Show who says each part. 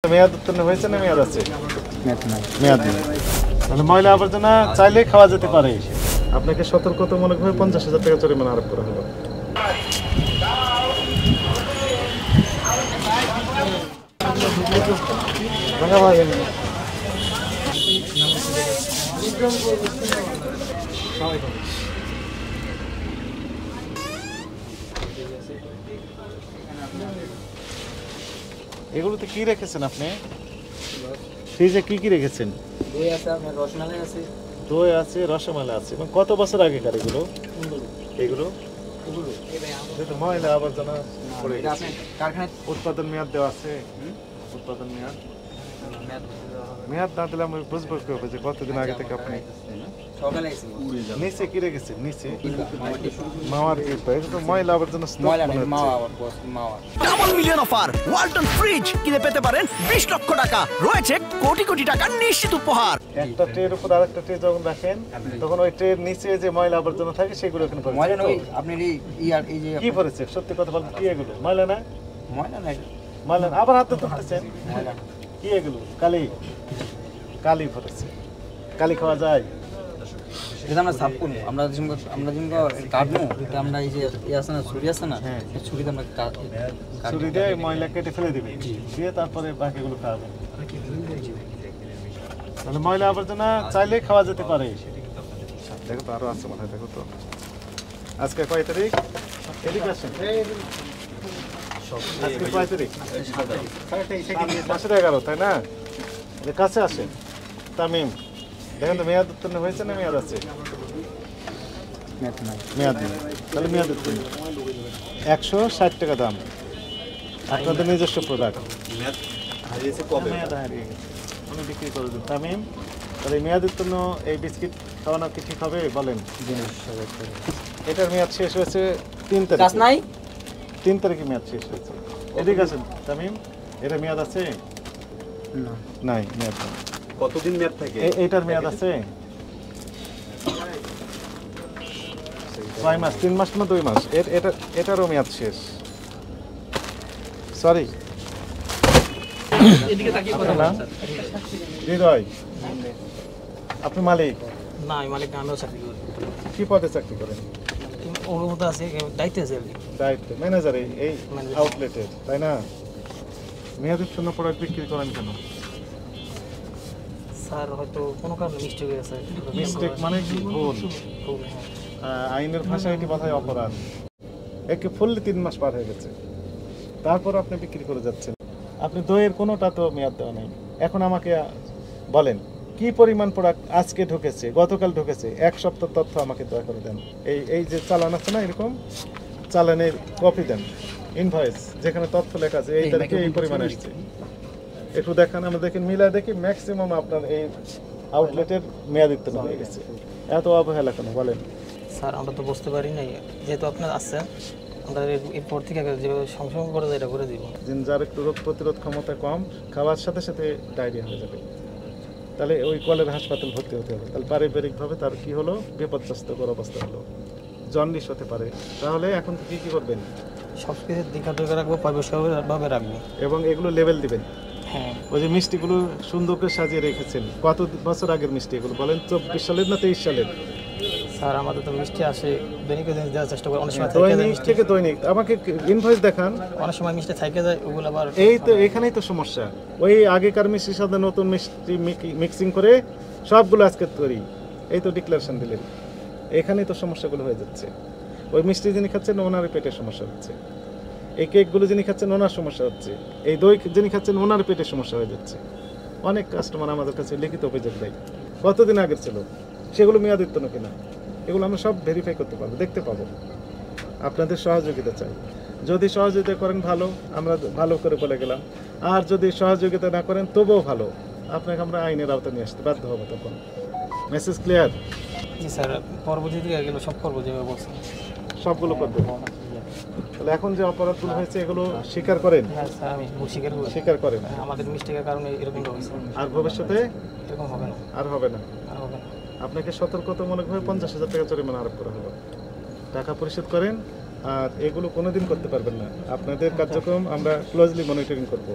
Speaker 1: মেয়াদ উত্তীর্ণ হয়েছে না মেয়াদ আছে? মেয়াদ নেই। তাহলে ময়লা আবর্জনা চাইলে খাওয়া যেতে পারে। আপনাকে সতর্কতামূলকভাবে 50,000 টাকা জরিমানা আরোপ করা হলো। এগুলোতে কি রেখেছেন আপনি? ফ্রিজে কি কি রেখেছেন?
Speaker 2: দই আছে, আপনার রসমালাই আছে।
Speaker 1: দই আছে, রসমালাই আছে। এবং কত বছর আগেকার এগুলো? এগুলো ময়লা আবর্জনা পড়ে গেছে।
Speaker 2: কারখানায়
Speaker 1: উৎপাদন মেয়াদ দেওয়া আছে? উৎপাদন মেয়াদ মেয়াদ না দিলে আমি বুঝবো কিভাবে যে কতদিন আগে থেকে আপনি
Speaker 2: সকালে
Speaker 1: নিচে কি রেখেছেন? নিচে মাওয়ার কি? এটা তো ময়লা আবর্জনা
Speaker 2: ময়লা নেই, মাওয়া বস, মাওয়া।
Speaker 3: Double million offer Walton fridge কিনে পেতে পারেন 20 লক্ষ টাকা, রয়েছে কোটি কোটি টাকার নিশ্চিত উপহার।
Speaker 1: একটা ট্রের উপর আরেকটা ট্রে যখন রাখেন তখন ওই ট্রের নিচে যে ময়লা আবর্জনা থাকে সেগুলো এখানে পড়ে।
Speaker 2: ময়লা নয়, আপনার এই যে
Speaker 1: কি পড়েছে? সত্যি কথা বলতে কি এগুলো? ময়লা না?
Speaker 2: ময়লা নাই,
Speaker 1: ময়লা না। আবার হাতে তুলতেছেন
Speaker 2: ময়লা
Speaker 1: কি এগুলো? কালি কালি পড়েছে। কালি খাওয়া যায়?
Speaker 2: এটা আমরা সাফ করবো। আমরা যেমন কাটবো, এটা আমরা এই যে আছে না, ছুরি আছে না, এই ছুরিতে আমরা
Speaker 1: ছুরি দিয়ে ময়লা কেটে ফেলে দিবে, দিয়ে তারপরে বাকিগুলো খাওয়াবেন। তাহলে ময়লা আবর্জনা চাইলে খাওয়া যেতে পারে। দেখো তো আরো আছে মনে হয়। দেখো তো আজকে কয় তারিখ? এদিকে আসেন। আজকে কয় তারিখ? 11, তাই না? কাছে আসেন। তামিম, দেখেন তো মেয়াদ উত্তীর্ণ হয়েছে না মেয়াদ আছে? মেয়াদ নেই। তাহলে মেয়াদ উত্তীর্ণ। 160 টাকা দাম। আপনাদের নিজস্ব প্রোডাক্ট। মেয়াদ হারিয়েছে কবে? মেয়াদ হারিয়ে গেছে, উনি বিক্রি করে দেন। তামিম, তাহলে মেয়াদ উত্তীর্ণ এই বিস্কিট খাওয়ানো কি ঠিক হবে বলেন? এটার মেয়াদ শেষ হয়েছে 3 তারিখ। 3 তারিখে মেয়াদ শেষ হয়েছে। এদিকে আছেন তামিম, এটা মেয়াদ আছে? নাই, মেয়াদ নেই।
Speaker 4: কতদিন মেয়াদ থাকে?
Speaker 1: এইটার মেয়াদ আছে 6 মাস, 3 মাস না 2 মাস। এটারও মেয়াদ শেষ। সরি। হৃদয়, আপনি মালিক?
Speaker 5: না, আমি মালিক না, আমিও চাকরি করি।
Speaker 1: কি পদে চাকরি করেন?
Speaker 5: অভিজ্ঞতা আছে, দায়িত্বে আছে।
Speaker 1: দায়িত্ব ম্যানেজার এই আউটলেটের, তাই না? মেয়াদ উত্তীর্ণ প্রোডাক্ট বিক্রি করেন কেন?
Speaker 5: স্যার হয়তো কোনো কারণে মিস্টেক হয়ে গেছে।
Speaker 1: মিস্টেক মানে কি? ভুল। আইনের ভাষায় এটি কথায় অপরাধ। একে ফুললি 3 মাস পার হয়ে গেছে, তারপর আপনি বিক্রি করে যাচ্ছেন। আপনি দইয়ের কোনোটা তো মেয়াদ দেওয়া নেই। এখন আমাকে বলেন কি পরিমাণ প্রোডাক্ট আজকে ঢুকেছে, গতকাল ঢুকেছে, 1 সপ্তাহ তথ্য আমাকে দয়া করে দেন। এই যে চালান আছে না, এরকম চালানের কপি দেন, ইনভয়েস যেখানে তথ্য লেখা আছে এই তারিখে এই পরিমাণ আসছে, একটু দেখান। আমরা দেখেন, মিলায় দেখি ম্যাক্সিমাম আপনার এই আউটলেটের মেয়াদ উত্তীর্ণ হয়ে গেছে। এত অবহেলা কেন বলেন?
Speaker 5: স্যার আমরা তো বুঝতে পারি নাই, যেহেতু আপনার আসছেন আমরা এরপর থেকে যেভাবে সংশোধন করে এটা করে দিব।
Speaker 1: যার একটু রোগ প্রতিরোধ ক্ষমতা কম, খাওয়ার সাথে সাথে ডায়রিয়া হয়ে যাবে, তাহলে ওই কলের হাসপাতাল ভর্তি হতে হবে। তাহলে পারিবারিকভাবে তার কি হলো? বিপর্যস্তকর অবস্থা হলো, জন্ডিস হতে পারে। তাহলে এখন কি কি করবেন?
Speaker 5: সব কিছু দিকা দিকা রাখবো, পরিবেশভাবে রাখবো
Speaker 1: এবং এগুলো লেভেল দিবেন।
Speaker 5: হ্যাঁ,
Speaker 1: ওই যে মিষ্টিগুলো সুন্দর করে সাজিয়ে রেখেছেন, কত বছর আগের মিষ্টি এগুলো বলেন? 24 সালের না 23 সালের?
Speaker 5: স্যার আমাদের তো মিষ্টি আসে দৈনিক দেওয়ার চেষ্টা করি, অনেক সময়
Speaker 1: দৈনিক থেকে দৈনিক। আমাকে ইনভয়েস দেখান।
Speaker 5: অনেক সময় মিষ্টি থেকে যায়, ওগুলো আবার
Speaker 1: এই তো এখানেই তো সমস্যা। ওই আগেকার মিষ্টির সাথে নতুন মিষ্টি মিক্সিং করে সবগুলো আজকে তৈরি, এই তো ডিক্লারেশন দিলেন। এখানেই তো সমস্যাগুলো হয়ে যাচ্ছে। ওই মিষ্টি যিনি খাচ্ছেন ওনার পেটের সমস্যা হচ্ছে, এই কেকগুলো যিনি খাচ্ছেন ওনার সমস্যা হচ্ছে, এই দই যিনি খাচ্ছেন ওনার পেটের সমস্যা হয়ে যাচ্ছে। অনেক কাস্টমার আমাদের কাছে লিখিত অভিযোগ দেয়, কতদিন আগের ছিল, সেগুলো মেয়াদ উত্তীর্ণ কিনা, এগুলো আমরা সব ভেরিফাই করতে পারবো, দেখতে পাবো। আপনাদের সহযোগিতা চাই। যদি সহযোগিতা করেন ভালো, আমরা ভালো করে বলে গেলাম। আর যদি সহযোগিতা না করেন তবুও ভালো, আপনাকে আমরা আইনের আওতায় নিয়ে আসতে বাধ্য হবো। তখন মেসেজ ক্লিয়ার?
Speaker 5: জি স্যার, পরবর্তী থেকে এগুলো সব করবো যেভাবে বলছেন,
Speaker 1: সবগুলো করবেন। তাহলে এখন যে অপরাধগুলো হয়েছে এগুলো স্বীকার করেন?
Speaker 5: হ্যাঁ স্যার, আমি স্বীকার করি।
Speaker 1: স্বীকার করেন।
Speaker 5: আমাদের মিস্টেকের কারণে এরকম হয়েছে,
Speaker 1: আর ভবিষ্যতে
Speaker 5: এরকম হবে না,
Speaker 1: আর হবে না।
Speaker 5: আর হবে না।
Speaker 1: আপনাকে সতর্কতামূলকভাবে 50,000 টাকা জরিমানা আরোপ করা হলো। টাকা পরিশোধ করেন। আর এগুলো কোনোদিন করতে পারবেন না। আপনাদের কার্যক্রম আমরা ক্লোজলি মনিটরিং করব।